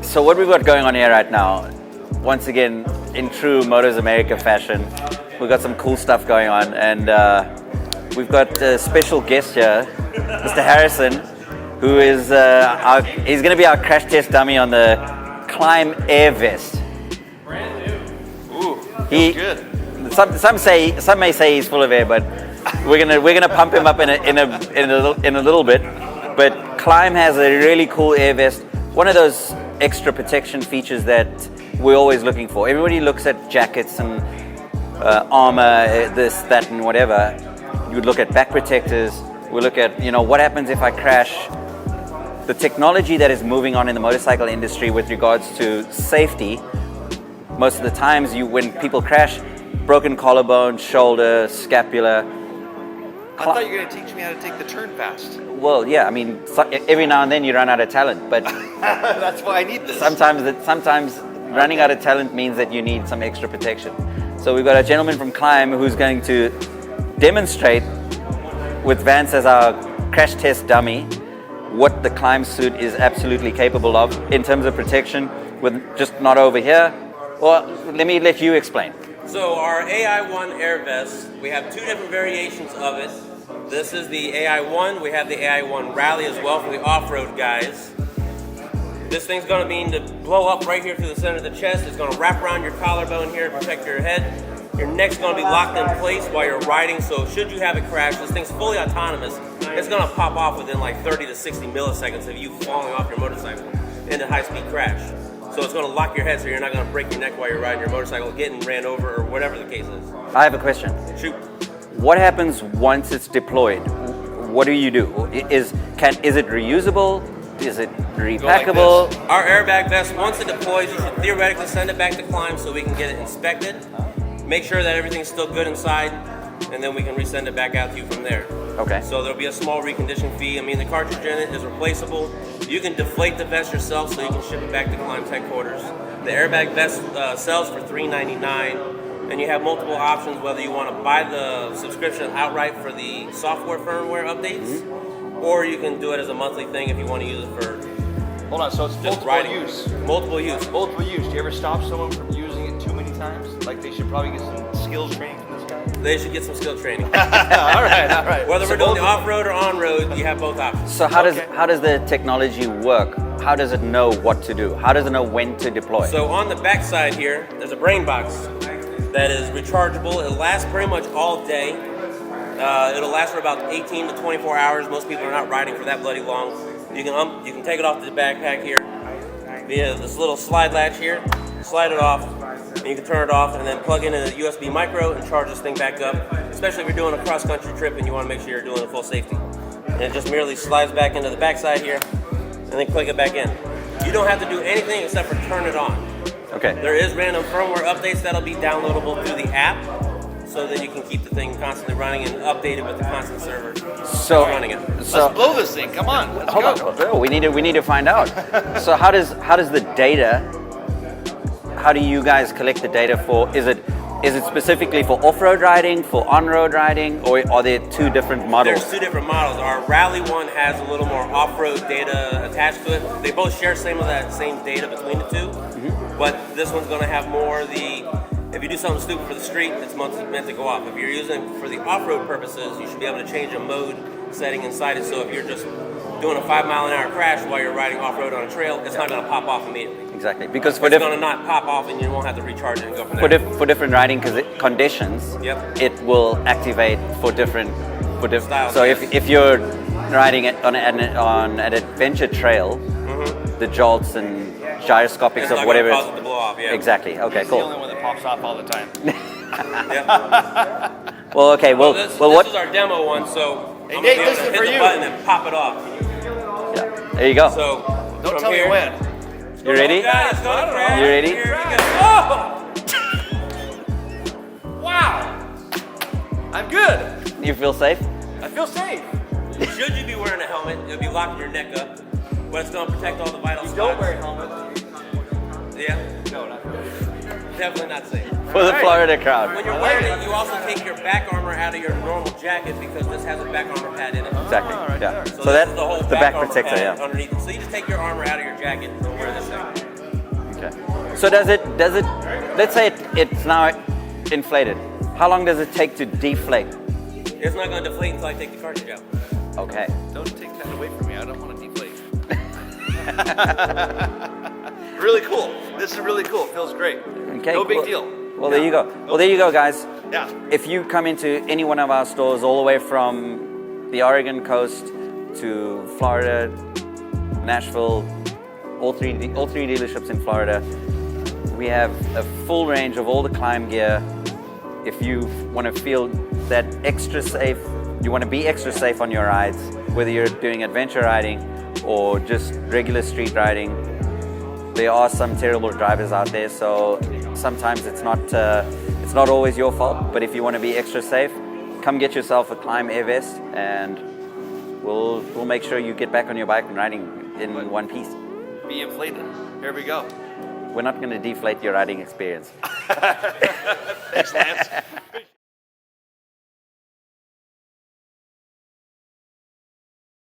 So what we've got going on here right now, once again, in true Motos America fashion, we've got some cool stuff going on, and we've got a special guest here, Mr. Harrison, who is he's going to be our crash test dummy on the KLIM Air Vest. Brand new. Ooh, feels good. Some may say he's full of air, but we're gonna pump him up in a little bit. But KLIM has a really cool air vest, one of those extra protection features that we're always looking for. Everybody looks at jackets and armor, this, that, and whatever. You would look at back protectors. We look at, what happens if I crash. The technology that is moving on in the motorcycle industry with regards to safety, most of the times when people crash, broken collarbone, shoulder, scapula. I thought you were going to teach me how to take the turn fast. Well, yeah, I mean, every now and then you run out of talent, but that's why I need this. Sometimes running out of talent means that you need some extra protection. So we've got a gentleman from KLIM who's going to demonstrate with Vance as our crash test dummy what the KLIM suit is absolutely capable of in terms of protection, with just not over here. Well, let me let you explain. So our AI1 Air Vest, we have two different variations of it. This is the AI1. We have the AI1 Rally as well for the off-road guys. This thing's going to mean to blow up right here through the center of the chest. It's going to wrap around your collarbone here to protect your head. Your neck's going to be locked in place while you're riding, so should you have a crash, this thing's fully autonomous. It's going to pop off within like 30 to 60 milliseconds of you falling off your motorcycle in a high-speed crash. So it's going to lock your head so you're not going to break your neck while you're riding your motorcycle, getting ran over, or whatever the case is. I have a question. Shoot. What happens once it's deployed? What do you do? Is it reusable? Is it repackable? Like our airbag vest, once it deploys, you should theoretically send it back to KLIM so we can get it inspected. Make sure that everything's still good inside, and then we can resend it back out to you from there. Okay. So there'll be a small recondition fee. I mean, the cartridge in it is replaceable. You can deflate the vest yourself so you can ship it back to KLIM's headquarters. The airbag vest sells for $399, and you have multiple options whether you want to buy the subscription outright for the software firmware updates, or you can do it as a monthly thing if you want to use it for Hold on, so it's just multiple riding. use. Multiple use. Multiple use. Do you ever stop someone from using it too many times? Like they should probably get some skills training from this guy? They should get some skill training. all right. Whether we're doing the off-road or on-road, you have both options. So how does the technology work? How does it know what to do? How does it know when to deploy? So on the back side here, there's a brain box that is rechargeable. It'll last pretty much all day. It'll last for about 18 to 24 hours. Most people are not riding for that bloody long. You can take it off the backpack here via this little slide latch here. Slide it off, and you can turn it off, and then plug in a USB micro and charge this thing back up. Especially if you're doing a cross-country trip and you want to make sure you're doing it full safety. And it just merely slides back into the backside here, and then click it back in. You don't have to do anything except for turn it on. Okay. There is random firmware updates that'll be downloadable through the app, so that you can keep the thing constantly running and updated with the constant server running it. So Let's blow this thing. Come on. Let's hold go. on. We need to find out. So how does the data? How do you guys collect the data for? Is it specifically for off-road riding, for on-road riding, or are there two different models? There's two different models. Our Rally one has a little more off-road data attached to it. They both share some of that same data between the two, but this one's going to have more if you do something stupid for the street, it's meant to go off. If you're using it for the off-road purposes, you should be able to change a mode setting inside it. So if you're just doing a 5-mile-an-hour crash while you're riding off-road on a trail, it's not going to pop off immediately. Exactly, because it's going to not pop off, and you won't have to recharge it and go from there. For different riding conditions, it will activate for different styles. So if you're riding it on an adventure trail, the jolts and gyroscopics of whatever. Cause it to blow off, yeah. Exactly. Okay, cool. The only one that pops off all the time. Well, okay. Well, this what? is our demo one, so Hey, I'm Nate, going this to is hit for the you. button and pop it off. Yeah. There you go. So Don't from tell here, me when. You ready? Guys, it's gonna crash. You ready? Here we go. Oh! Wow. I'm good. You feel safe? I feel safe. Should you be wearing a helmet, it'll be locking your neck up, but it's going to protect all the vital spots. Don't wear a helmet. Yeah, No, not really. definitely not safe. For the Florida crowd. When you're wearing it, you also take your back armor out of your normal jacket because this has a back armor pad in it. Exactly. right yeah. there. So this that's is the whole the back armor protector. pad Yeah. underneath it. So you just take your armor out of your jacket and wear this thing. So does it, let's say it's now inflated. How long does it take to deflate? It's not going to deflate until I take the cartridge out. Okay. Don't take that away from me. I don't want to deflate. Really cool. This is really cool. Feels great. Okay. No big cool. deal. Well, there you go. Well, there you go, guys. Yeah. If you come into any one of our stores, all the way from the Oregon coast to Florida, Nashville, all three dealerships in Florida, we have a full range of all the climb gear. If you want to feel that extra safe, you want to be extra safe on your rides, whether you're doing adventure riding or just regular street riding. There are some terrible drivers out there, so sometimes it's not always your fault. But if you want to be extra safe, come get yourself a KLIM Air Vest, and we'll make sure you get back on your bike and riding in one piece. Be inflated. Here we go. We're not going to deflate your riding experience. Thanks, Lance.